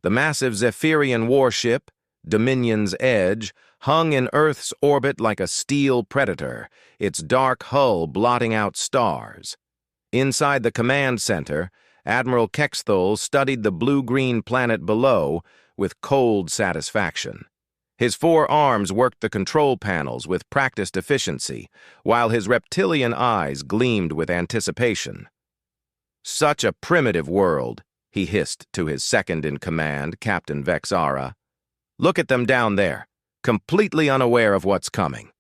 The massive Zephyrian warship, Dominion's Edge, hung in Earth's orbit like a steel predator, its dark hull blotting out stars. Inside the command center, Admiral Kexthol studied the blue-green planet below with cold satisfaction. His 4 arms worked the control panels with practiced efficiency, while his reptilian eyes gleamed with anticipation. "Such a primitive world," he hissed to his second-in-command, Captain Vexara. "Look at them down there, completely unaware of what's coming."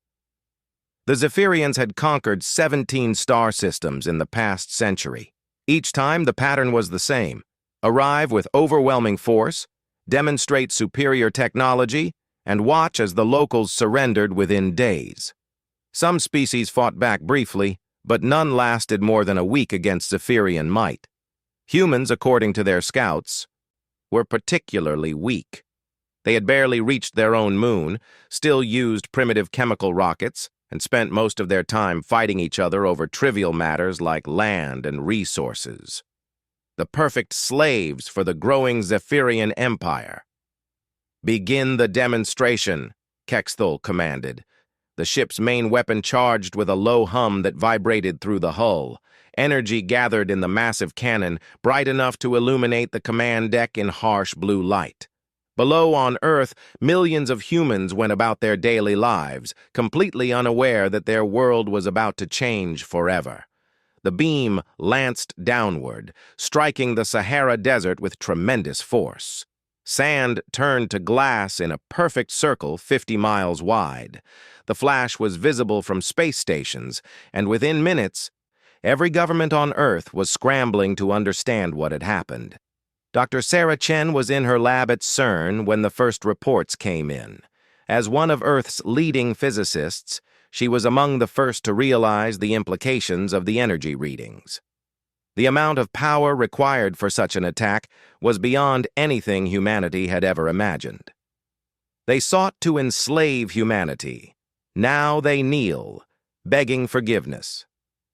The Zephyrians had conquered 17 star systems in the past century. Each time the pattern was the same: arrive with overwhelming force, demonstrate superior technology, and watch as the locals surrendered within days. Some species fought back briefly, but none lasted more than a week against Zephyrian might. Humans, according to their scouts, were particularly weak. They had barely reached their own moon, still used primitive chemical rockets, and spent most of their time fighting each other over trivial matters like land and resources. The perfect slaves for the growing Zephyrian Empire. "Begin the demonstration," Kexthol commanded. The ship's main weapon charged with a low hum that vibrated through the hull. Energy gathered in the massive cannon, bright enough to illuminate the command deck in harsh blue light. Below on Earth, millions of humans went about their daily lives, completely unaware that their world was about to change forever. The beam lanced downward, striking the Sahara Desert with tremendous force. Sand turned to glass in a perfect circle 50 miles wide. The flash was visible from space stations, and within minutes, every government on Earth was scrambling to understand what had happened. Dr. Sarah Chen was in her lab at CERN when the first reports came in. As one of Earth's leading physicists, she was among the first to realize the implications of the energy readings. The amount of power required for such an attack was beyond anything humanity had ever imagined. They sought to enslave humanity. Now they kneel, begging forgiveness.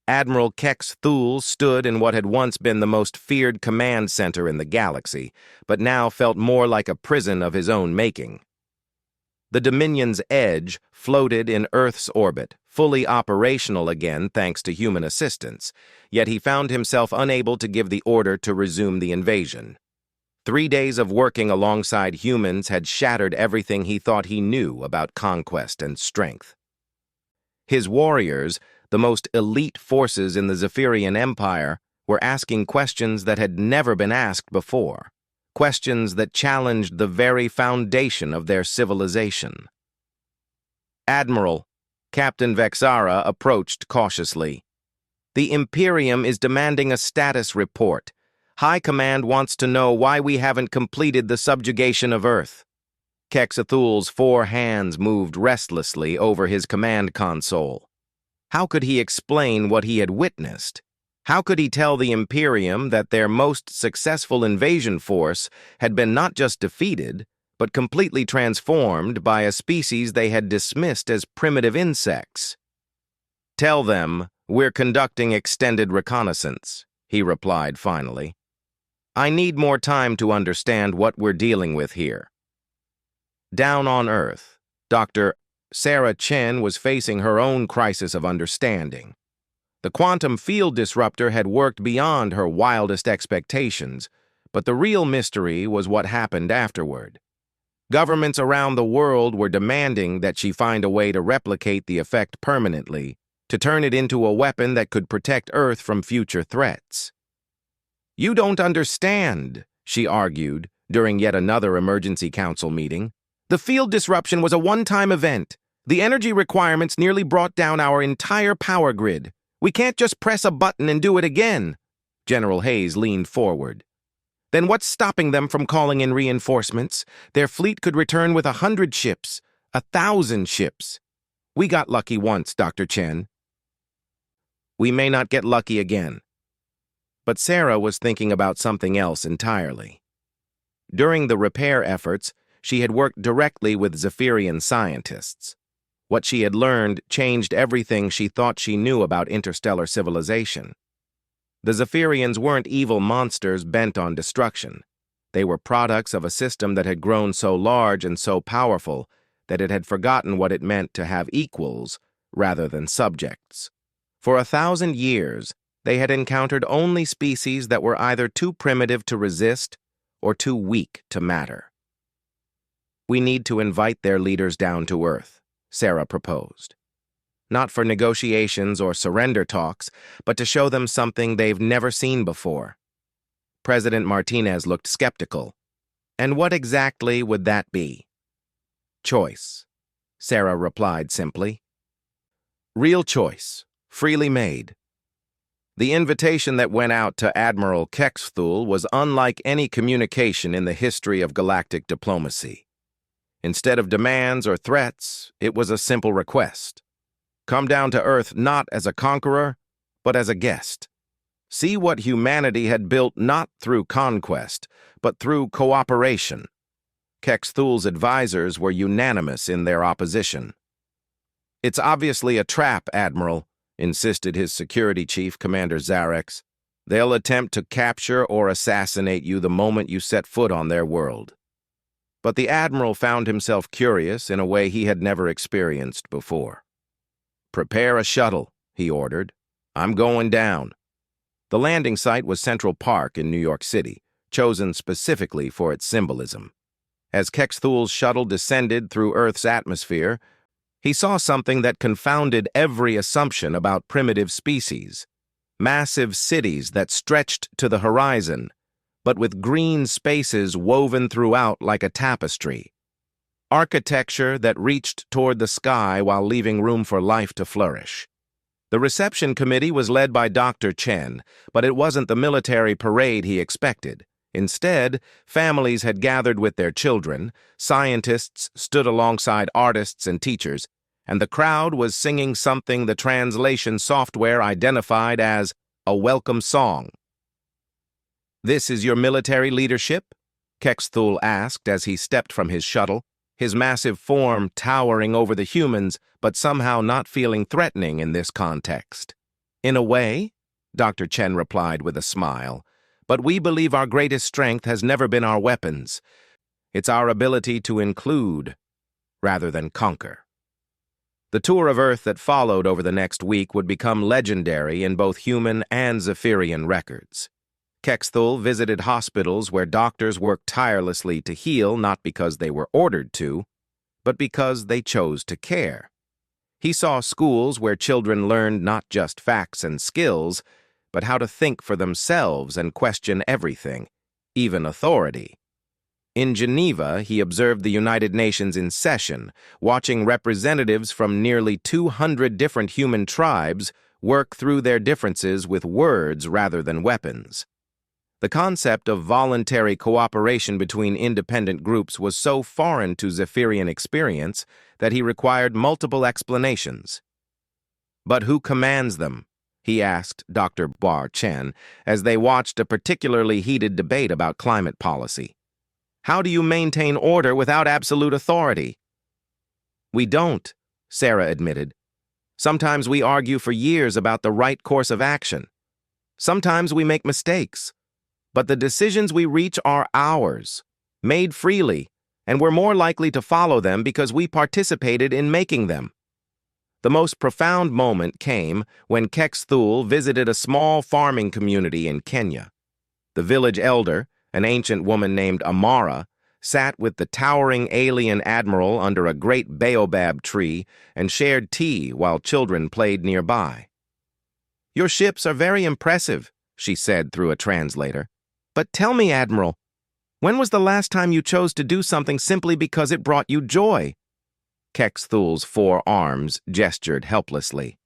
Admiral Kexthol stood in what had once been the most feared command center in the galaxy, but now felt more like a prison of his own making. The Dominion's Edge floated in Earth's orbit, fully operational again thanks to human assistance, yet he found himself unable to give the order to resume the invasion. 3 days of working alongside humans had shattered everything he thought he knew about conquest and strength. His warriors, the most elite forces in the Zephyrian Empire, were asking questions that had never been asked before. Questions that challenged the very foundation of their civilization. "Admiral," Captain Vexara approached cautiously. "The Imperium is demanding a status report. High Command wants to know why we haven't completed the subjugation of Earth." Kexthol's 4 hands moved restlessly over his command console. How could he explain what he had witnessed? How could he tell the Imperium that their most successful invasion force had been not just defeated, but completely transformed by a species they had dismissed as primitive insects? "Tell them we're conducting extended reconnaissance," he replied finally. "I need more time to understand what we're dealing with here." Down on Earth, Dr. Sarah Chen was facing her own crisis of understanding. The quantum field disruptor had worked beyond her wildest expectations, but the real mystery was what happened afterward. Governments around the world were demanding that she find a way to replicate the effect permanently, to turn it into a weapon that could protect Earth from future threats. "You don't understand," she argued during yet another emergency council meeting. "The field disruption was a one-time event. The energy requirements nearly brought down our entire power grid. We can't just press a button and do it again." General Hayes leaned forward. "Then what's stopping them from calling in reinforcements? Their fleet could return with 100 ships, 1,000 ships. We got lucky once, Dr. Chen. We may not get lucky again." But Sarah was thinking about something else entirely. During the repair efforts, she had worked directly with Zephyrian scientists. What she had learned changed everything she thought she knew about interstellar civilization. The Zephyrians weren't evil monsters bent on destruction. They were products of a system that had grown so large and so powerful that it had forgotten what it meant to have equals rather than subjects. For 1,000 years, they had encountered only species that were either too primitive to resist or too weak to matter. "We need to invite their leaders down to Earth," Sarah proposed. "Not for negotiations or surrender talks, but to show them something they've never seen before." President Martinez looked skeptical. "And what exactly would that be?" "Choice," Sarah replied simply. "Real choice, freely made." The invitation that went out to Admiral Kexthul was unlike any communication in the history of galactic diplomacy. Instead of demands or threats, it was a simple request. Come down to Earth not as a conqueror, but as a guest. See what humanity had built not through conquest, but through cooperation. Kexthul's advisors were unanimous in their opposition. "It's obviously a trap, Admiral," insisted his security chief, Commander Zarex. "They'll attempt to capture or assassinate you the moment you set foot on their world." But the Admiral found himself curious in a way he had never experienced before. "Prepare a shuttle," he ordered. "I'm going down." The landing site was Central Park in New York City, chosen specifically for its symbolism. As Kexthul's shuttle descended through Earth's atmosphere, he saw something that confounded every assumption about primitive species. Massive cities that stretched to the horizon, but with green spaces woven throughout like a tapestry. Architecture that reached toward the sky while leaving room for life to flourish. The reception committee was led by Dr. Chen, but it wasn't the military parade he expected. Instead, families had gathered with their children, scientists stood alongside artists and teachers, and the crowd was singing something the translation software identified as a welcome song. "This is your military leadership?" Kexthul asked as he stepped from his shuttle, his massive form towering over the humans, but somehow not feeling threatening in this context. "In a way," Dr. Chen replied with a smile, "but we believe our greatest strength has never been our weapons. It's our ability to include rather than conquer." The tour of Earth that followed over the next week would become legendary in both human and Zephyrian records. Kexthul visited hospitals where doctors worked tirelessly to heal not because they were ordered to, but because they chose to care. He saw schools where children learned not just facts and skills, but how to think for themselves and question everything, even authority. In Geneva, he observed the United Nations in session, watching representatives from nearly 200 different human tribes work through their differences with words rather than weapons. The concept of voluntary cooperation between independent groups was so foreign to Zephyrian experience that he required multiple explanations. "But who commands them?" he asked Dr. Bar Chen as they watched a particularly heated debate about climate policy. "How do you maintain order without absolute authority?" "We don't," Sarah admitted. "Sometimes we argue for years about the right course of action. Sometimes we make mistakes. But the decisions we reach are ours, made freely, and we're more likely to follow them because we participated in making them." The most profound moment came when Kexthul visited a small farming community in Kenya. The village elder, an ancient woman named Amara, sat with the towering alien admiral under a great baobab tree and shared tea while children played nearby. "Your ships are very impressive," she said through a translator. "But tell me, Admiral, when was the last time you chose to do something simply because it brought you joy?" Kexthul's 4 arms gestured helplessly.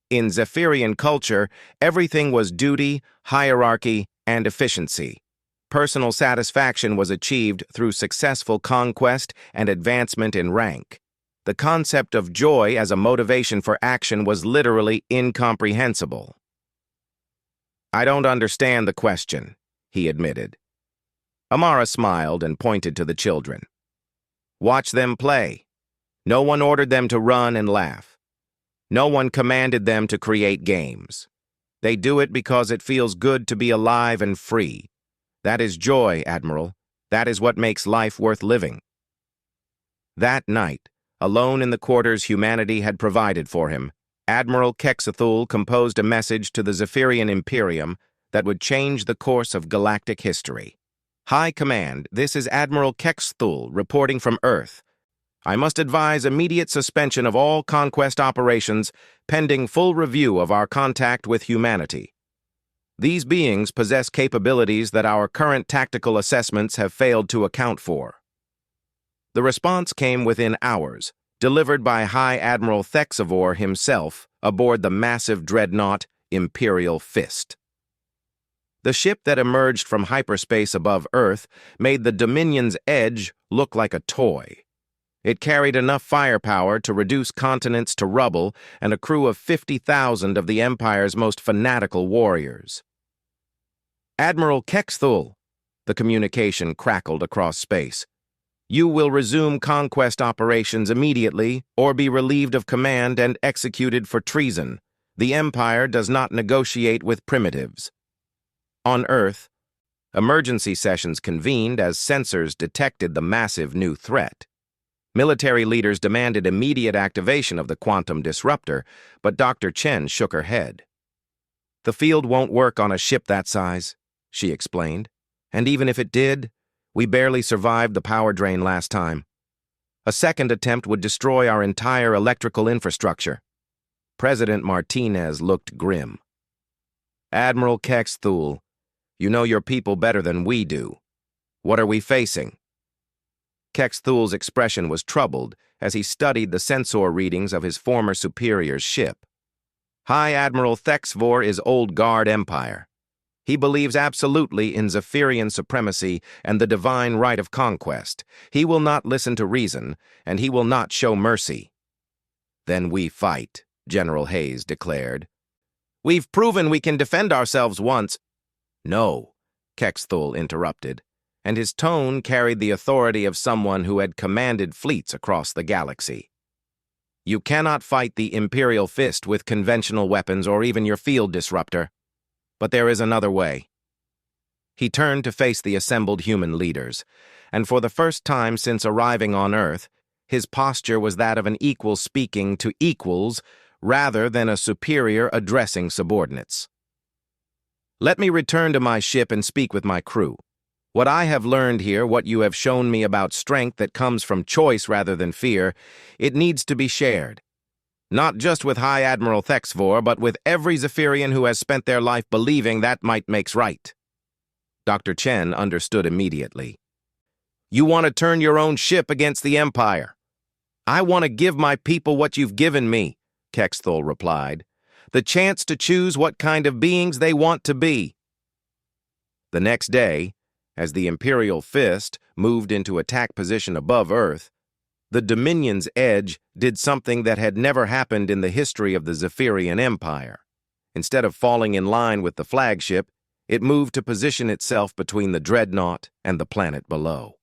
In Zephyrian culture, everything was duty, hierarchy, and efficiency. Personal satisfaction was achieved through successful conquest and advancement in rank. The concept of joy as a motivation for action was literally incomprehensible. "I don't understand the question," he admitted. Amara smiled and pointed to the children. "Watch them play. No one ordered them to run and laugh. No one commanded them to create games. They do it because it feels good to be alive and free. That is joy, Admiral. That is what makes life worth living. That night, alone in the quarters humanity had provided for him, Admiral Quetzalcoatl composed a message to the Zephyrian Imperium that would change the course of galactic history. High Command, this is Admiral Quetzalcoatl reporting from Earth. I must advise immediate suspension of all conquest operations pending full review of our contact with humanity. These beings possess capabilities that our current tactical assessments have failed to account for. The response came within hours, delivered by High Admiral Quetzalcoatl himself aboard the massive dreadnought Imperial Fist. The ship that emerged from hyperspace above Earth made the Dominion's Edge look like a toy. It carried enough firepower to reduce continents to rubble and a crew of 50,000 of the Empire's most fanatical warriors. Admiral Quetzalcoatl, the communication crackled across space. You will resume conquest operations immediately or be relieved of command and executed for treason. The Empire does not negotiate with primitives. On Earth, emergency sessions convened as sensors detected the massive new threat. Military leaders demanded immediate activation of the quantum disruptor, but Dr. Chen shook her head. The field won't work on a ship that size, she explained, and even if it did, we barely survived the power drain last time. A second attempt would destroy our entire electrical infrastructure. President Martinez looked grim. Admiral Quetzalcoatl, you know your people better than we do. What are we facing? Quetzalcoatl's expression was troubled as he studied the sensor readings of his former superior's ship. High Admiral Quetzalcoatl is Old Guard Empire. He believes absolutely in Zephyrian supremacy and the divine right of conquest. He will not listen to reason, and he will not show mercy. Then we fight, General Hayes declared. We've proven we can defend ourselves once. No, Quetzalcoatl interrupted, and his tone carried the authority of someone who had commanded fleets across the galaxy. You cannot fight the Imperial Fist with conventional weapons or even your field disruptor. But there is another way. He turned to face the assembled human leaders, and for the first time since arriving on Earth, his posture was that of an equal speaking to equals rather than a superior addressing subordinates. Let me return to my ship and speak with my crew. What I have learned here, what you have shown me about strength that comes from choice rather than fear, it needs to be shared. Not just with High Admiral Quetzalcoatl, but with every Zephyrian who has spent their life believing that might makes right. Dr. Chen understood immediately. You want to turn your own ship against the Empire. I want to give my people what you've given me, Quetzalcoatl replied. The chance to choose what kind of beings they want to be. The next day, as the Imperial Fist moved into attack position above Earth, the Dominion's Edge did something that had never happened in the history of the Zephyrian Empire. Instead of falling in line with the flagship, it moved to position itself between the dreadnought and the planet below.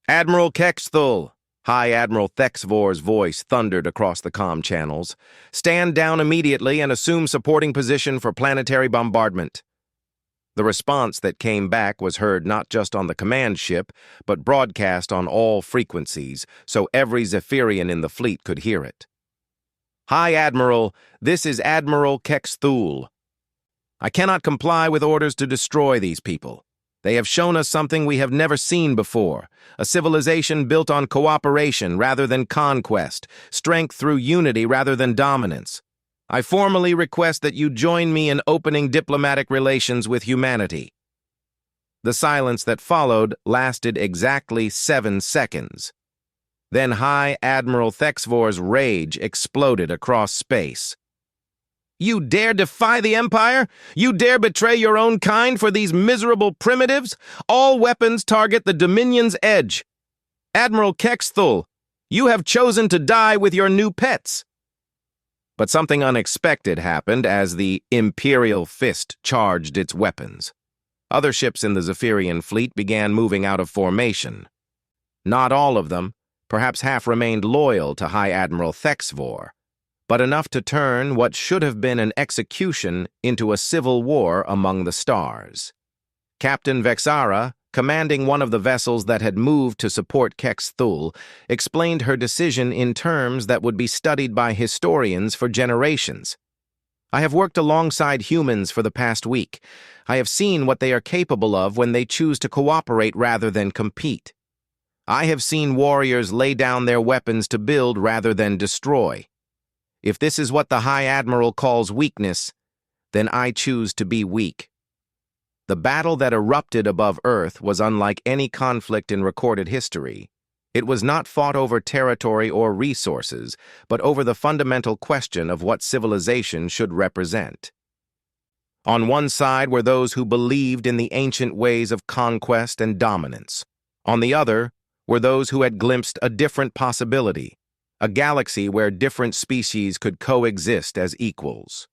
Admiral Quetzalcoatl, High Admiral Quetzalcoatl's voice thundered across the comm channels. Stand down immediately and assume supporting position for planetary bombardment. The response that came back was heard not just on the command ship, but broadcast on all frequencies, so every Zephyrian in the fleet could hear it. High Admiral, this is Admiral Quetzalcoatl. I cannot comply with orders to destroy these people. They have shown us something we have never seen before, a civilization built on cooperation rather than conquest, strength through unity rather than dominance. I formally request that you join me in opening diplomatic relations with humanity. The silence that followed lasted exactly 7 seconds. Then High Admiral Quetzalcoatl's rage exploded across space. You dare defy the Empire? You dare betray your own kind for these miserable primitives? All weapons target the Dominion's Edge. Admiral Quetzalcoatl, you have chosen to die with your new pets. But something unexpected happened as the Imperial Fist charged its weapons. Other ships in the Zephyrian fleet began moving out of formation. Not all of them, perhaps half remained loyal to High Admiral Quetzalcoatl, but enough to turn what should have been an execution into a civil war among the stars. Captain Vexara, commanding one of the vessels that had moved to support Kex-Thul, explained her decision in terms that would be studied by historians for generations. I have worked alongside humans for the past week. I have seen what they are capable of when they choose to cooperate rather than compete. I have seen warriors lay down their weapons to build rather than destroy. If this is what the High Admiral calls weakness, then I choose to be weak. The battle that erupted above Earth was unlike any conflict in recorded history. It was not fought over territory or resources, but over the fundamental question of what civilization should represent. On one side were those who believed in the ancient ways of conquest and dominance. On the other were those who had glimpsed a different possibility, a galaxy where different species could coexist as equals.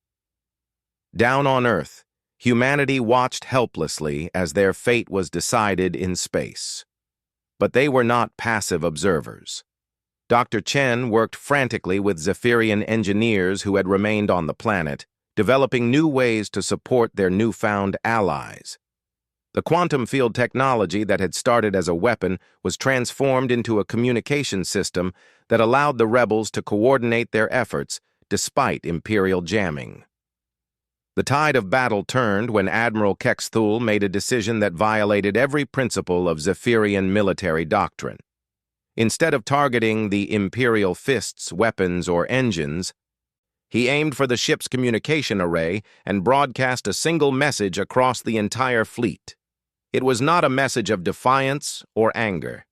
Down on Earth, humanity watched helplessly as their fate was decided in space. But they were not passive observers. Dr. Chen worked frantically with Zephyrian engineers who had remained on the planet, developing new ways to support their newfound allies. The quantum field technology that had started as a weapon was transformed into a communication system that allowed the rebels to coordinate their efforts despite Imperial jamming. The tide of battle turned when Admiral Kex-Thul made a decision that violated every principle of Zephyrian military doctrine. Instead of targeting the Imperial fists, weapons, or engines, he aimed for the ship's communication array and broadcast a single message across the entire fleet. It was not a message of defiance or anger.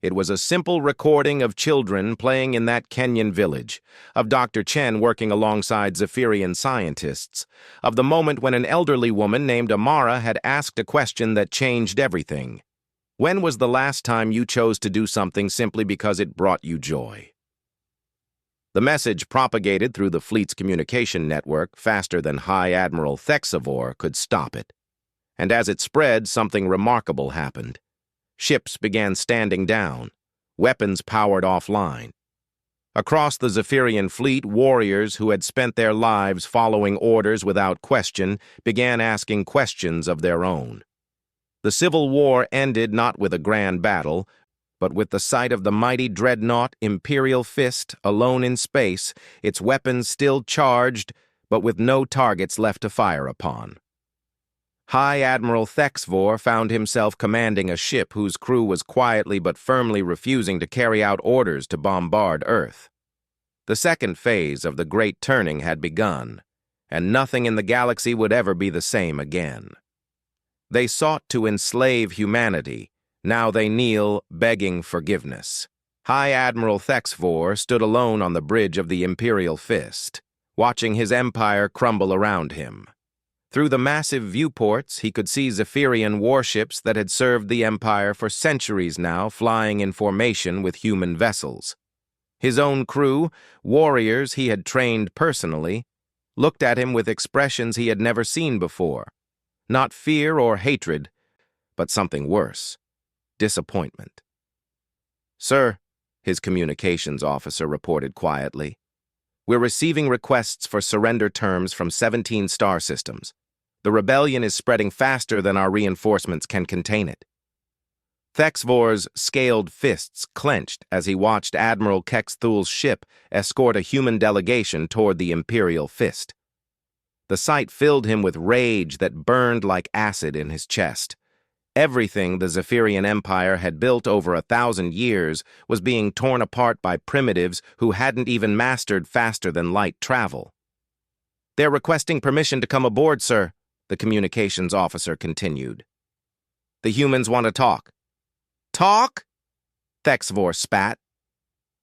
It was a simple recording of children playing in that Kenyan village, of Dr. Chen working alongside Zephyrian scientists, of the moment when an elderly woman named Amara had asked a question that changed everything. When was the last time you chose to do something simply because it brought you joy? The message propagated through the fleet's communication network faster than High Admiral Thexavor could stop it. And as it spread, something remarkable happened. Ships began standing down, weapons powered offline. Across the Zephyrian fleet, warriors who had spent their lives following orders without question began asking questions of their own. The Civil War ended not with a grand battle, but with the sight of the mighty dreadnought Imperial Fist alone in space, its weapons still charged, but with no targets left to fire upon. High Admiral Thexavor found himself commanding a ship whose crew was quietly but firmly refusing to carry out orders to bombard Earth. The second phase of the Great Turning had begun, and nothing in the galaxy would ever be the same again. They sought to enslave humanity. Now they kneel, begging forgiveness. High Admiral Thexavor stood alone on the bridge of the Imperial Fist, watching his empire crumble around him. Through the massive viewports, he could see Zephyrian warships that had served the Empire for centuries now flying in formation with human vessels. His own crew, warriors he had trained personally, looked at him with expressions he had never seen before. Not fear or hatred, but something worse. Disappointment. "Sir," his communications officer reported quietly, "we're receiving requests for surrender terms from 17 star systems. The rebellion is spreading faster than our reinforcements can contain it." Thexavor's scaled fists clenched as he watched Admiral Kex-Thul's ship escort a human delegation toward the Imperial Fist. The sight filled him with rage that burned like acid in his chest. Everything the Zephyrian Empire had built over 1,000 years was being torn apart by primitives who hadn't even mastered faster-than-light travel. "They're requesting permission to come aboard, sir," the communications officer continued. "The humans want to talk." "Talk?" Thexavor spat.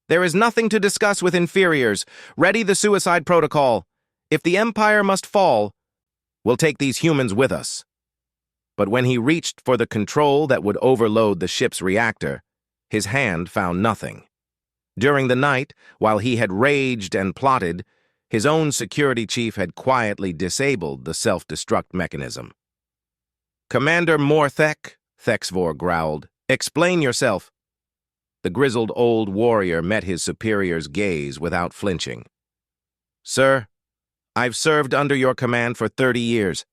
"There is nothing to discuss with inferiors. Ready the suicide protocol. If the Empire must fall, we'll take these humans with us." But when he reached for the control that would overload the ship's reactor, his hand found nothing. During the night, while he had raged and plotted, his own security chief had quietly disabled the self-destruct mechanism. "Commander Morthek," Thexavor growled, "explain yourself." The grizzled old warrior met his superior's gaze without flinching. "Sir, I've served under your command for 30 years.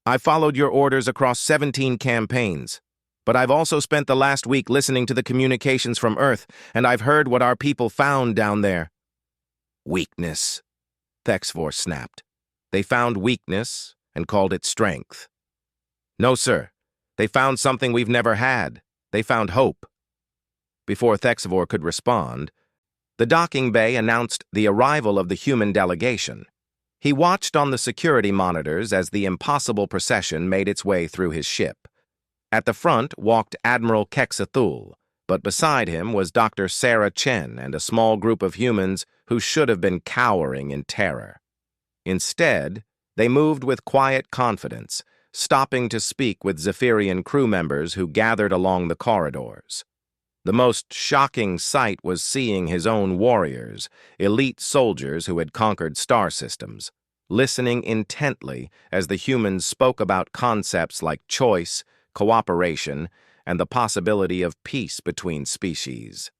I followed your orders across 17 campaigns, but I've also spent the last week listening to the communications from Earth, and I've heard what our people found down there. Weakness, Thexvor snapped. They found weakness and called it strength. No, sir. They found something we've never had. They found hope. Before Thexvor could respond, the docking bay announced the arrival of the human delegation. He watched on the security monitors as the impossible procession made its way through his ship. At the front walked Admiral Kexathul, but beside him was Dr. Sarah Chen and a small group of humans who should have been cowering in terror. Instead, they moved with quiet confidence, stopping to speak with Zephyrian crew members who gathered along the corridors. The most shocking sight was seeing his own warriors, elite soldiers who had conquered star systems, listening intently as the humans spoke about concepts like choice, cooperation, and the possibility of peace between species.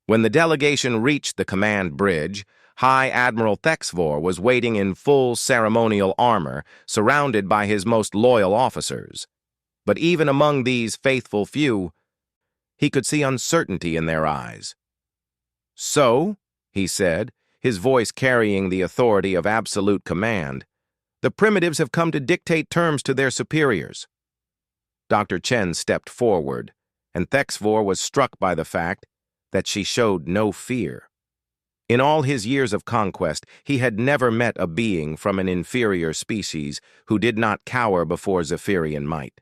When the delegation reached the command bridge, High Admiral Thexvor was waiting in full ceremonial armor, surrounded by his most loyal officers. But even among these faithful few, he could see uncertainty in their eyes. "So," he said, his voice carrying the authority of absolute command, "the primitives have come to dictate terms to their superiors." Dr. Chen stepped forward, and Thexvor was struck by the fact that she showed no fear. In all his years of conquest, he had never met a being from an inferior species who did not cower before Zephyrian might.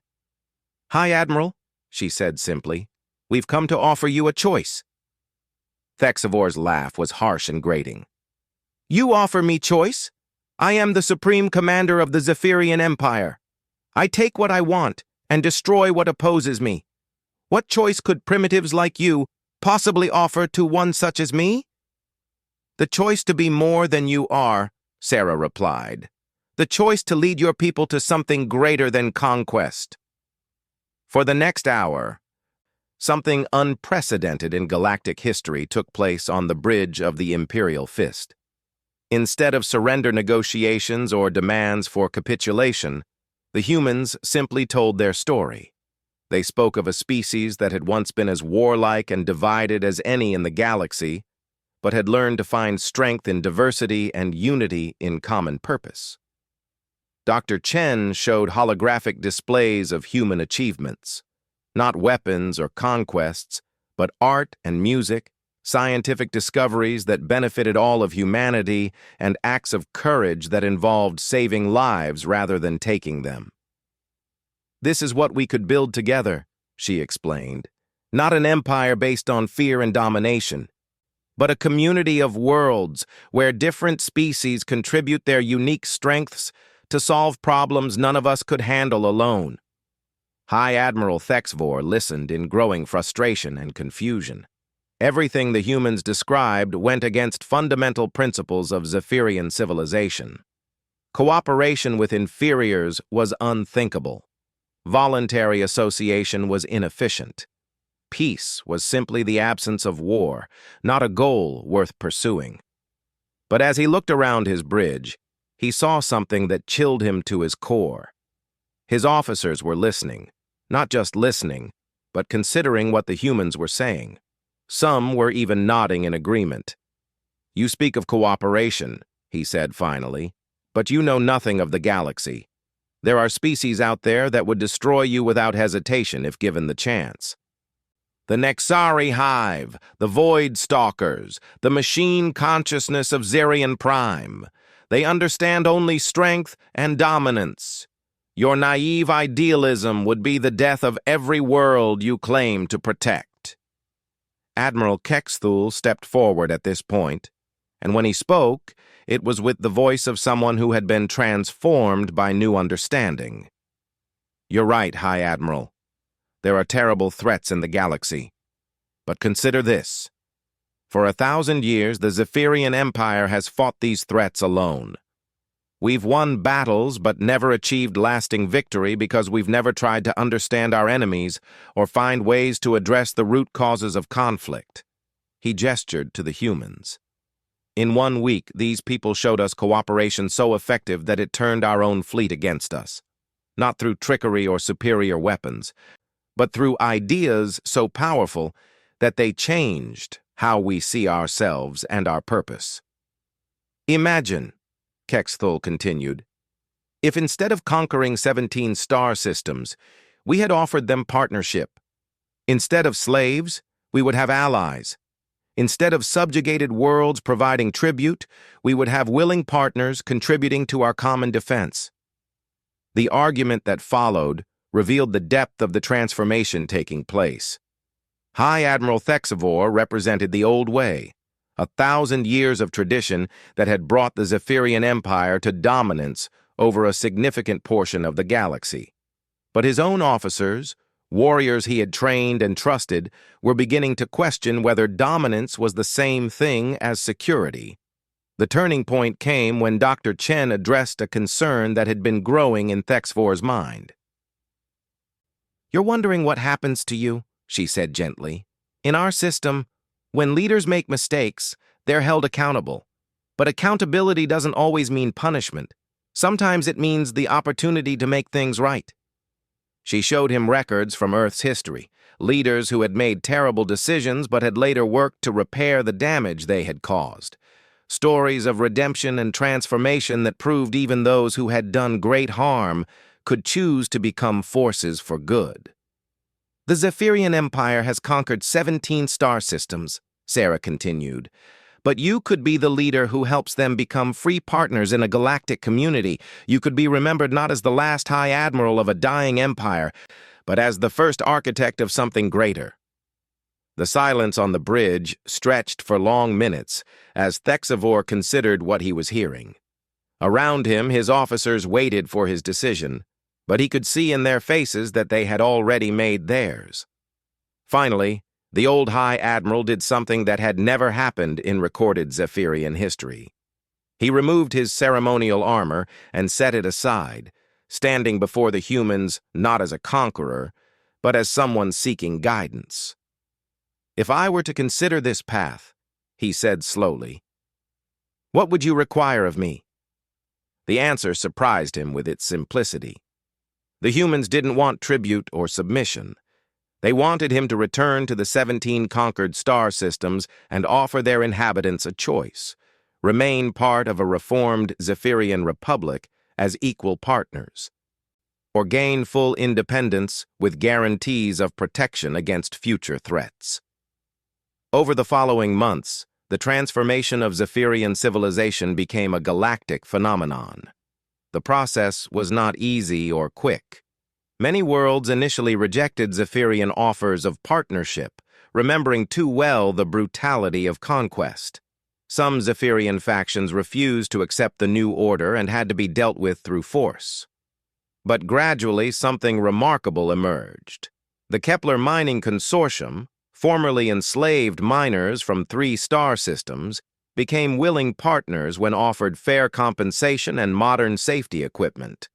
"High Admiral," she said simply, "we've come to offer you a choice." Thexvor's laugh was harsh and grating. "You offer me choice? I am the supreme commander of the Zephyrian Empire. I take what I want and destroy what opposes me. What choice could primitives like you possibly offer to one such as me?" "The choice to be more than you are," Sarah replied. "The choice to lead your people to something greater than conquest." For the next hour, something unprecedented in galactic history took place on the bridge of the Imperial Fist. Instead of surrender negotiations or demands for capitulation, the humans simply told their story. They spoke of a species that had once been as warlike and divided as any in the galaxy, but had learned to find strength in diversity and unity in common purpose. Dr. Chen showed holographic displays of human achievements, not weapons or conquests, but art and music, scientific discoveries that benefited all of humanity, and acts of courage that involved saving lives rather than taking them. "This is what we could build together," she explained. "Not an empire based on fear and domination, but a community of worlds where different species contribute their unique strengths to solve problems none of us could handle alone." High Admiral Thexvor listened in growing frustration and confusion. Everything the humans described went against fundamental principles of Zephyrian civilization. Cooperation with inferiors was unthinkable. Voluntary association was inefficient. Peace was simply the absence of war, not a goal worth pursuing. But as he looked around his bridge, he saw something that chilled him to his core. His officers were listening, not just listening, but considering what the humans were saying. Some were even nodding in agreement. "You speak of cooperation," he said finally, "but you know nothing of the galaxy. There are species out there that would destroy you without hesitation if given the chance. The Nexari Hive, the Void Stalkers, the machine consciousness of Zerion Prime. They understand only strength and dominance. Your naive idealism would be the death of every world you claim to protect." Admiral Kexthul stepped forward at this point, and when he spoke, it was with the voice of someone who had been transformed by new understanding. "You're right, High Admiral. There are terrible threats in the galaxy. But consider this. For 1,000 years, the Zephyrian Empire has fought these threats alone. We've won battles but never achieved lasting victory because we've never tried to understand our enemies or find ways to address the root causes of conflict." He gestured to the humans. In 1 week, these people showed us cooperation so effective that it turned our own fleet against us. Not through trickery or superior weapons, but through ideas so powerful that they changed how we see ourselves and our purpose. Imagine, Kexthul continued, if instead of conquering 17 star systems, we had offered them partnership. Instead of slaves, we would have allies. Instead of subjugated worlds providing tribute, we would have willing partners contributing to our common defense. The argument that followed revealed the depth of the transformation taking place. High Admiral Thexavor represented the old way, 1,000 years of tradition that had brought the Zephyrian Empire to dominance over a significant portion of the galaxy. But his own officers, warriors he had trained and trusted, were beginning to question whether dominance was the same thing as security. The turning point came when Dr. Chen addressed a concern that had been growing in Thexvor's mind. "You're wondering what happens to you," she said gently. "In our system, when leaders make mistakes, they're held accountable. But accountability doesn't always mean punishment. Sometimes it means the opportunity to make things right." She showed him records from Earth's history, leaders who had made terrible decisions but had later worked to repair the damage they had caused. Stories of redemption and transformation that proved even those who had done great harm could choose to become forces for good. "The Zephyrian Empire has conquered 17 star systems," Sarah continued. "But you could be the leader who helps them become free partners in a galactic community. You could be remembered not as the last High Admiral of a dying empire, but as the first architect of something greater." The silence on the bridge stretched for long minutes as Thexavor considered what he was hearing. Around him, his officers waited for his decision, but he could see in their faces that they had already made theirs. Finally, the old High Admiral did something that had never happened in recorded Zephyrian history. He removed his ceremonial armor and set it aside, standing before the humans not as a conqueror, but as someone seeking guidance. "If I were to consider this path," he said slowly, "what would you require of me?" The answer surprised him with its simplicity. The humans didn't want tribute or submission. They wanted him to return to the 17 conquered star systems and offer their inhabitants a choice: remain part of a reformed Zephyrian republic as equal partners, or gain full independence with guarantees of protection against future threats. Over the following months, the transformation of Zephyrian civilization became a galactic phenomenon. The process was not easy or quick. Many worlds initially rejected Zephyrian offers of partnership, remembering too well the brutality of conquest. Some Zephyrian factions refused to accept the new order and had to be dealt with through force. But gradually, something remarkable emerged. The Kepler Mining Consortium, formerly enslaved miners from 3 star systems, became willing partners when offered fair compensation and modern safety equipment.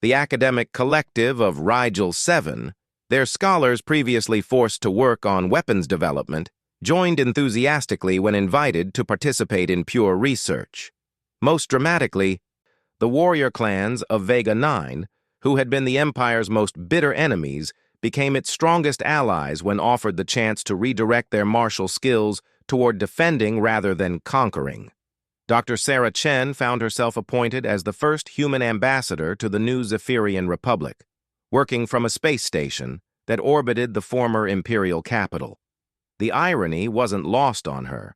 The academic collective of Rigel 7, their scholars previously forced to work on weapons development, joined enthusiastically when invited to participate in pure research. Most dramatically, the warrior clans of Vega 9, who had been the Empire's most bitter enemies, became its strongest allies when offered the chance to redirect their martial skills toward defending rather than conquering. Dr. Sarah Chen found herself appointed as the first human ambassador to the new Zephyrian Republic, working from a space station that orbited the former imperial capital. The irony wasn't lost on her.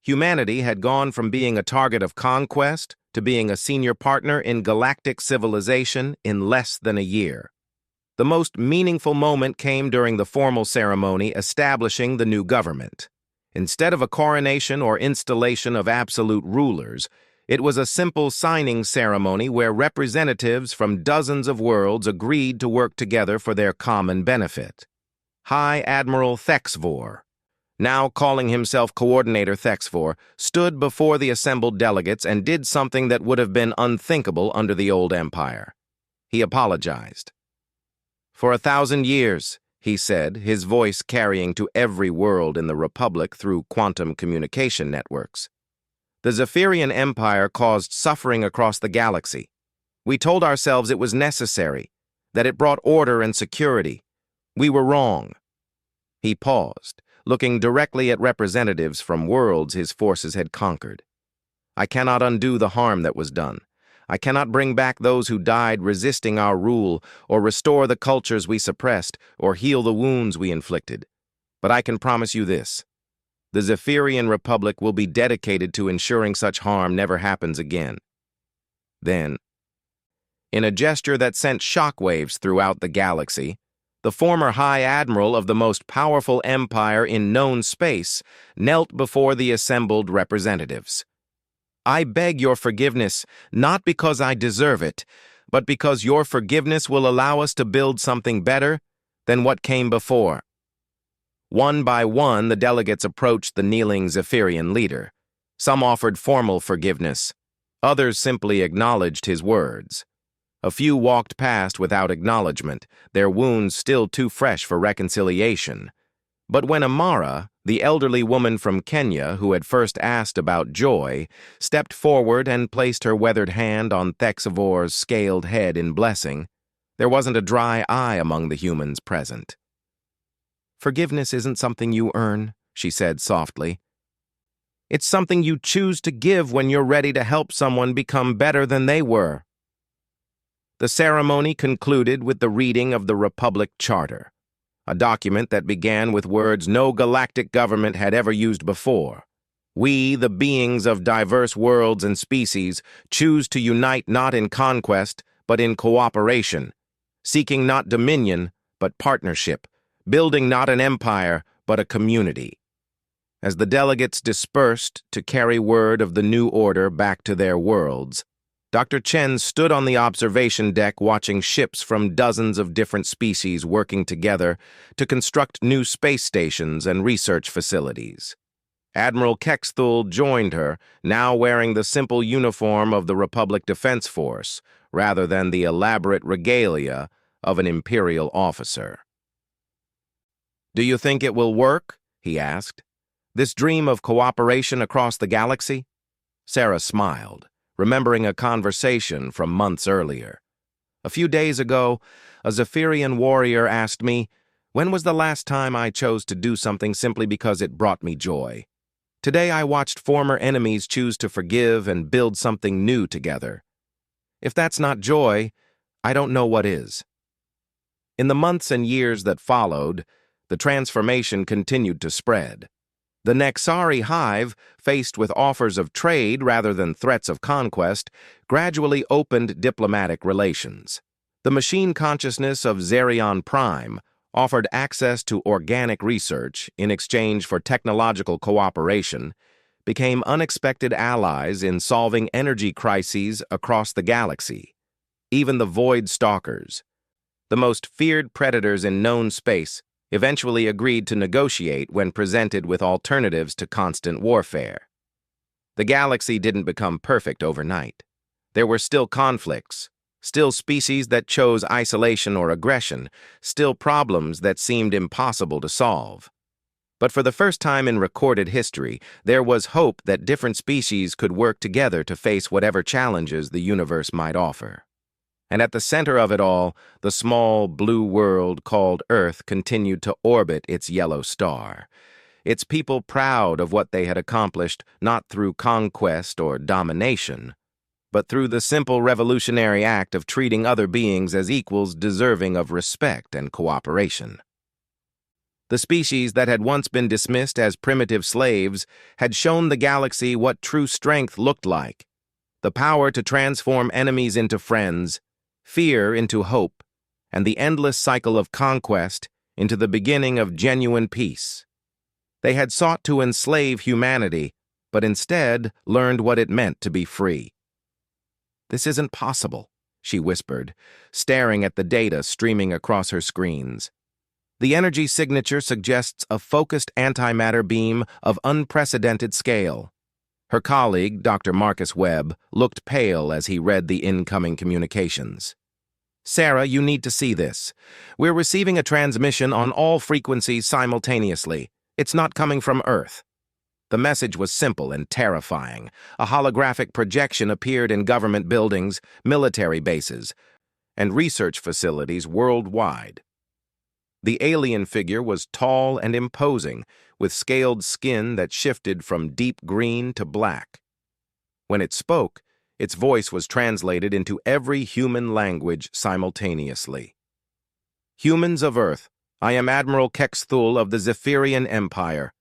Humanity had gone from being a target of conquest to being a senior partner in galactic civilization in less than a year. The most meaningful moment came during the formal ceremony establishing the new government. Instead of a coronation or installation of absolute rulers, it was a simple signing ceremony where representatives from dozens of worlds agreed to work together for their common benefit. High Admiral Thexavor, now calling himself Coordinator Thexavor, stood before the assembled delegates and did something that would have been unthinkable under the old empire. He apologized. "For 1,000 years, he said, his voice carrying to every world in the Republic through quantum communication networks, The Zephyrian Empire caused suffering across the galaxy. We told ourselves it was necessary, that it brought order and security. We were wrong. He paused, looking directly at representatives from worlds his forces had conquered. I cannot undo the harm that was done. I cannot bring back those who died resisting our rule, or restore the cultures we suppressed, or heal the wounds we inflicted. But I can promise you this. The Zephyrian Republic will be dedicated to ensuring such harm never happens again. Then, in a gesture that sent shockwaves throughout the galaxy, the former High Admiral of the most powerful empire in known space knelt before the assembled representatives. I beg your forgiveness, not because I deserve it, but because your forgiveness will allow us to build something better than what came before. One by one, the delegates approached the kneeling Zephyrian leader. Some offered formal forgiveness. Others simply acknowledged his words. A few walked past without acknowledgement, their wounds still too fresh for reconciliation. But when Amara, the elderly woman from Kenya who had first asked about joy, stepped forward and placed her weathered hand on Thexivor's scaled head in blessing, there wasn't a dry eye among the humans present. "Forgiveness isn't something you earn," she said softly. "It's something you choose to give when you're ready to help someone become better than they were." The ceremony concluded with the reading of the Republic Charter, a document that began with words no galactic government had ever used before. "We, the beings of diverse worlds and species, choose to unite not in conquest, but in cooperation, seeking not dominion, but partnership, building not an empire, but a community." As the delegates dispersed to carry word of the new order back to their worlds, Dr. Chen stood on the observation deck watching ships from dozens of different species working together to construct new space stations and research facilities. Admiral Kexthul joined her, now wearing the simple uniform of the Republic Defense Force, rather than the elaborate regalia of an Imperial officer. "Do you think it will work?" he asked. "This dream of cooperation across the galaxy?" Sarah smiled, remembering a conversation from months earlier. "A few days ago, a Zephyrian warrior asked me, when was the last time I chose to do something simply because it brought me joy? Today I watched former enemies choose to forgive and build something new together. If that's not joy, I don't know what is." In the months and years that followed, the transformation continued to spread. The Nexari hive, faced with offers of trade rather than threats of conquest, gradually opened diplomatic relations. The machine consciousness of Zerion Prime offered access to organic research in exchange for technological cooperation, became unexpected allies in solving energy crises across the galaxy. Even the Void Stalkers, the most feared predators in known space, eventually agreed to negotiate when presented with alternatives to constant warfare. The galaxy didn't become perfect overnight. There were still conflicts, still species that chose isolation or aggression, still problems that seemed impossible to solve. But for the first time in recorded history, there was hope that different species could work together to face whatever challenges the universe might offer. And at the center of it all, the small blue world called Earth continued to orbit its yellow star, its people proud of what they had accomplished not through conquest or domination, but through the simple revolutionary act of treating other beings as equals deserving of respect and cooperation. The species that had once been dismissed as primitive slaves had shown the galaxy what true strength looked like: the power to transform enemies into friends, fear into hope, and the endless cycle of conquest into the beginning of genuine peace. They had sought to enslave humanity, but instead learned what it meant to be free. "This isn't possible," she whispered, staring at the data streaming across her screens. "The energy signature suggests a focused antimatter beam of unprecedented scale." Her colleague, Dr. Marcus Webb, looked pale as he read the incoming communications. "Sarah, you need to see this. We're receiving a transmission on all frequencies simultaneously. It's not coming from Earth." The message was simple and terrifying. A holographic projection appeared in government buildings, military bases, and research facilities worldwide. The alien figure was tall and imposing, with scaled skin that shifted from deep green to black. When it spoke, its voice was translated into every human language simultaneously. Humans of Earth, I am Admiral Kexthul of the Zephyrian Empire.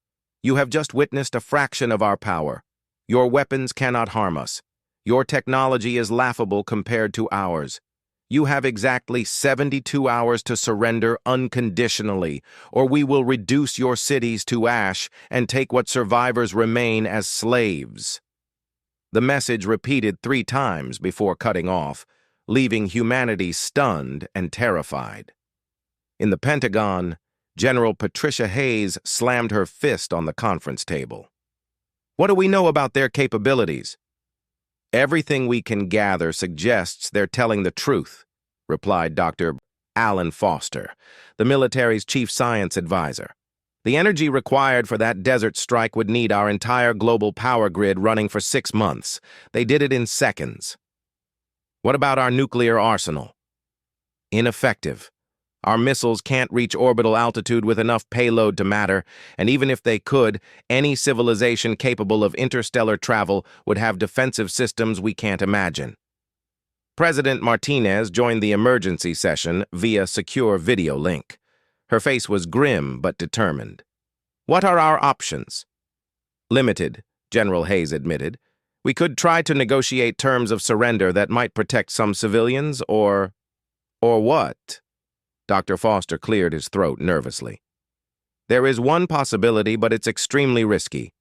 You have just witnessed a fraction of our power. Your weapons cannot harm us. Your technology is laughable compared to ours. You have exactly 72 hours to surrender unconditionally, or we will reduce your cities to ash and take what survivors remain as slaves. The message repeated 3 times before cutting off, leaving humanity stunned and terrified. In the Pentagon, General Patricia Hayes slammed her fist on the conference table. What do we know about their capabilities? Everything we can gather suggests they're telling the truth, replied Dr. Alan Foster, the military's chief science advisor. The energy required for that desert strike would need our entire global power grid running for 6 months. They did it in seconds. What about our nuclear arsenal? Ineffective. Our missiles can't reach orbital altitude with enough payload to matter, and even if they could, any civilization capable of interstellar travel would have defensive systems we can't imagine. President Martinez joined the emergency session via secure video link. Her face was grim but determined. What are our options? Limited, General Hayes admitted. We could try to negotiate terms of surrender that might protect some civilians, or what? Dr. Foster cleared his throat nervously. There is one possibility, but it's extremely risky.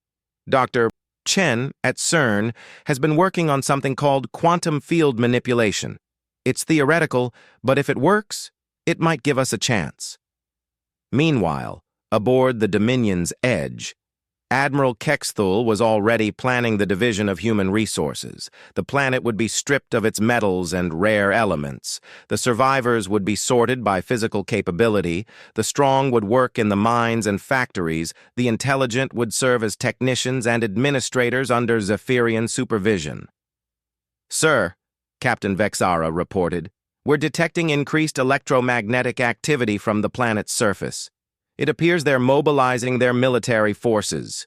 Dr. Chen at CERN has been working on something called quantum field manipulation. It's theoretical, but if it works, it might give us a chance. Meanwhile, aboard the Dominion's Edge, Admiral Kexthul was already planning the division of human resources. The planet would be stripped of its metals and rare elements. The survivors would be sorted by physical capability. The strong would work in the mines and factories. The intelligent would serve as technicians and administrators under Zephyrian supervision. Sir, Captain Vexara reported, we're detecting increased electromagnetic activity from the planet's surface. It appears they're mobilizing their military forces.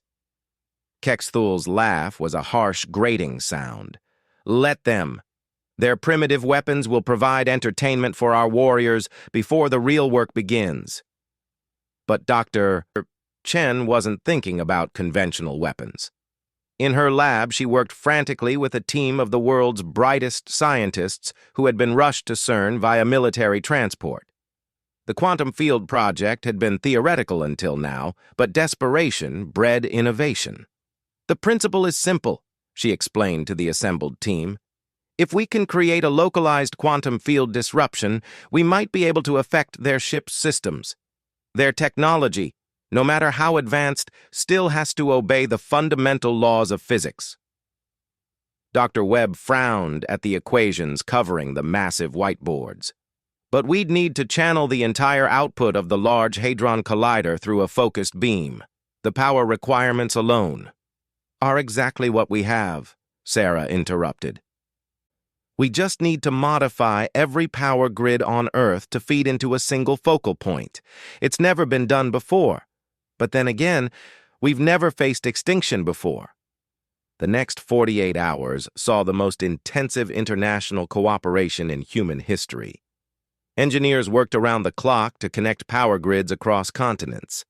Kexthul's laugh was a harsh, grating sound. Let them. Their primitive weapons will provide entertainment for our warriors before the real work begins. But Dr. Chen wasn't thinking about conventional weapons. In her lab, she worked frantically with a team of the world's brightest scientists who had been rushed to CERN via military transport. The quantum field project had been theoretical until now, but desperation bred innovation. The principle is simple, she explained to the assembled team. If we can create a localized quantum field disruption, we might be able to affect their ship's systems. Their technology, no matter how advanced, still has to obey the fundamental laws of physics. Dr. Webb frowned at the equations covering the massive whiteboards. But we'd need to channel the entire output of the Large Hadron Collider through a focused beam. The power requirements alone are exactly what we have, Sarah interrupted. We just need to modify every power grid on Earth to feed into a single focal point. It's never been done before. But then again, we've never faced extinction before. The next 48 hours saw the most intensive international cooperation in human history. Engineers worked around the clock to connect power grids across continents.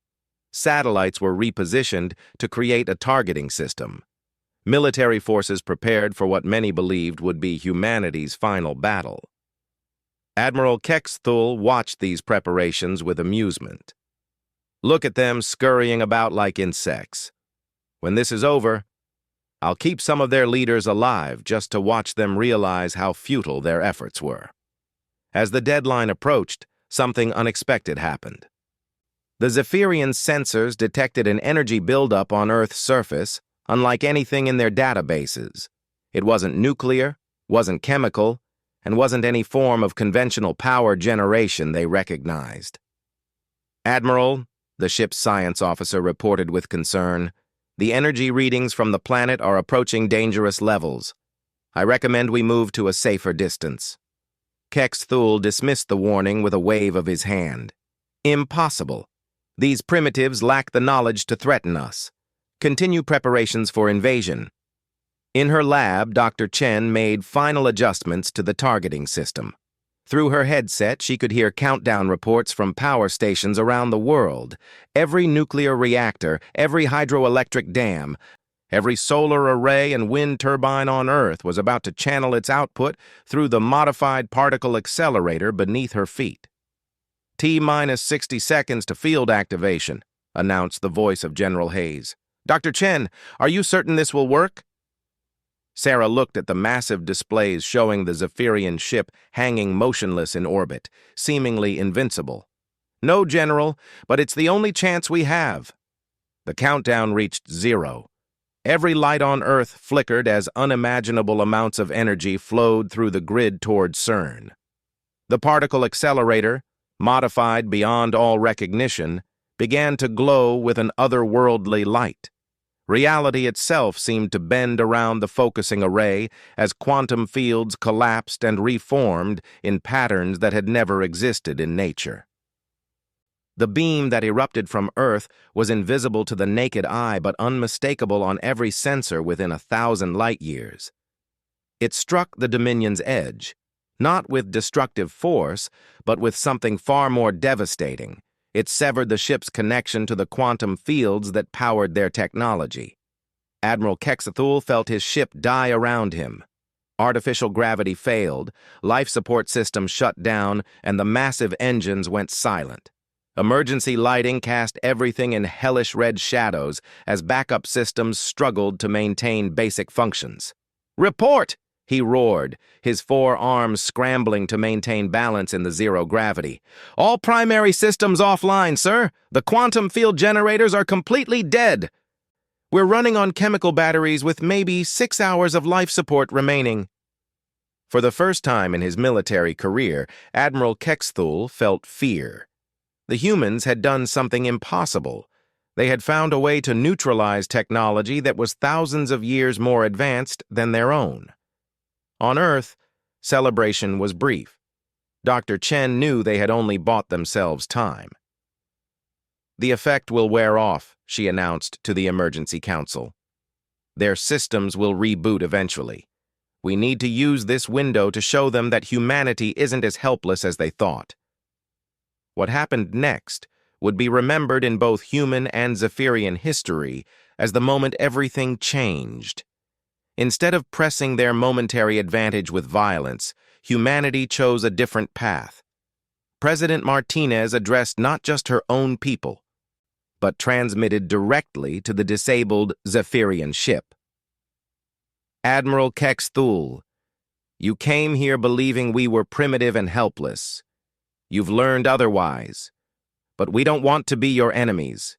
Satellites were repositioned to create a targeting system. Military forces prepared for what many believed would be humanity's final battle. Admiral Kexthul watched these preparations with amusement. Look at them scurrying about like insects. When this is over, I'll keep some of their leaders alive just to watch them realize how futile their efforts were. As the deadline approached, something unexpected happened. The Zephyrian sensors detected an energy buildup on Earth's surface, unlike anything in their databases. It wasn't nuclear, wasn't chemical, and wasn't any form of conventional power generation they recognized. Admiral, the ship's science officer reported with concern, The energy readings from the planet are approaching dangerous levels. I recommend we move to a safer distance." Kex Thul dismissed the warning with a wave of his hand. "Impossible. These primitives lack the knowledge to threaten us. Continue preparations for invasion." In her lab, Dr. Chen made final adjustments to the targeting system. Through her headset, she could hear countdown reports from power stations around the world. Every nuclear reactor, every hydroelectric dam, every solar array and wind turbine on Earth was about to channel its output through the modified particle accelerator beneath her feet. "T-minus 60 seconds to field activation," announced the voice of General Hayes. "Dr. Chen, are you certain this will work?" Sarah looked at the massive displays showing the Zephyrian ship hanging motionless in orbit, seemingly invincible. "No, General, but it's the only chance we have." The countdown reached 0. Every light on Earth flickered as unimaginable amounts of energy flowed through the grid toward CERN. The particle accelerator, modified beyond all recognition, began to glow with an otherworldly light. Reality itself seemed to bend around the focusing array as quantum fields collapsed and reformed in patterns that had never existed in nature. The beam that erupted from Earth was invisible to the naked eye but unmistakable on every sensor within 1,000 light-years. It struck the Dominion's edge, not with destructive force, but with something far more devastating. It severed the ship's connection to the quantum fields that powered their technology. Admiral Kexathul felt his ship die around him. Artificial gravity failed, life support systems shut down, and the massive engines went silent. Emergency lighting cast everything in hellish red shadows as backup systems struggled to maintain basic functions. "Report!" he roared, his 4 arms scrambling to maintain balance in the zero gravity. "All primary systems offline, sir. The quantum field generators are completely dead. We're running on chemical batteries with maybe 6 hours of life support remaining." For the first time in his military career, Admiral Kexthul felt fear. The humans had done something impossible. They had found a way to neutralize technology that was thousands of years more advanced than their own. On Earth, celebration was brief. Dr. Chen knew they had only bought themselves time. "The effect will wear off," she announced to the Emergency Council. "Their systems will reboot eventually. We need to use this window to show them that humanity isn't as helpless as they thought." What happened next would be remembered in both human and Zephyrian history as the moment everything changed. Instead of pressing their momentary advantage with violence, humanity chose a different path. President Martinez addressed not just her own people, but transmitted directly to the disabled Zephyrian ship. "Admiral Kexthul, you came here believing we were primitive and helpless. You've learned otherwise. But we don't want to be your enemies.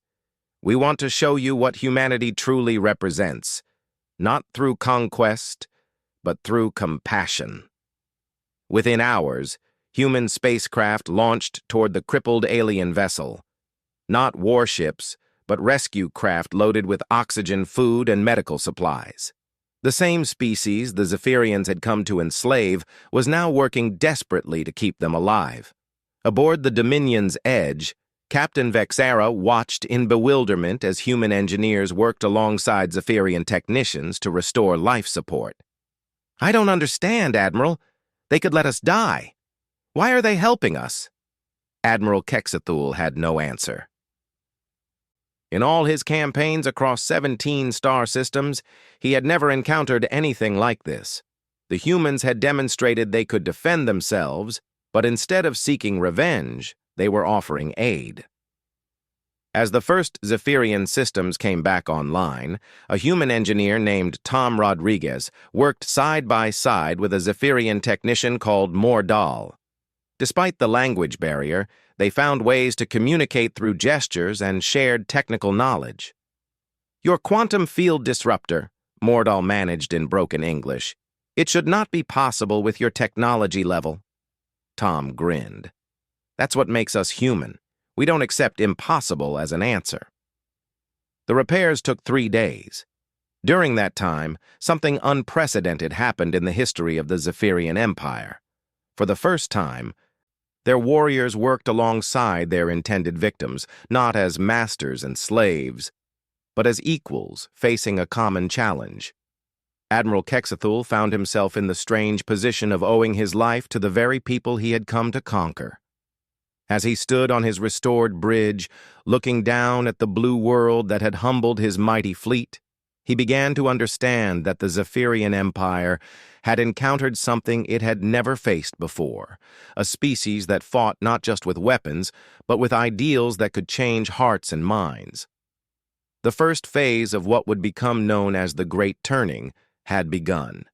We want to show you what humanity truly represents, not through conquest, but through compassion." Within hours, human spacecraft launched toward the crippled alien vessel. Not warships, but rescue craft loaded with oxygen, food, and medical supplies. The same species the Zephyrians had come to enslave was now working desperately to keep them alive. Aboard the Dominion's Edge, Captain Vexera watched in bewilderment as human engineers worked alongside Zephyrian technicians to restore life support. "I don't understand, Admiral. They could let us die. Why are they helping us?" Admiral Kexathul had no answer. In all his campaigns across 17 star systems, he had never encountered anything like this. The humans had demonstrated they could defend themselves, but instead of seeking revenge, they were offering aid. As the first Zephyrian systems came back online, a human engineer named Tom Rodriguez worked side by side with a Zephyrian technician called Mordal. Despite the language barrier, they found ways to communicate through gestures and shared technical knowledge. "Your quantum field disruptor," Mordal managed in broken English. "It should not be possible with your technology level." Tom grinned. "That's what makes us human. We don't accept impossible as an answer." The repairs took 3 days. During that time, something unprecedented happened in the history of the Zephyrian Empire. For the first time, their warriors worked alongside their intended victims, not as masters and slaves, but as equals facing a common challenge. Admiral Quetzalcoatl found himself in the strange position of owing his life to the very people he had come to conquer. As he stood on his restored bridge, looking down at the blue world that had humbled his mighty fleet, he began to understand that the Zephyrian Empire had encountered something it had never faced before, a species that fought not just with weapons, but with ideals that could change hearts and minds. The first phase of what would become known as the Great Turning had begun.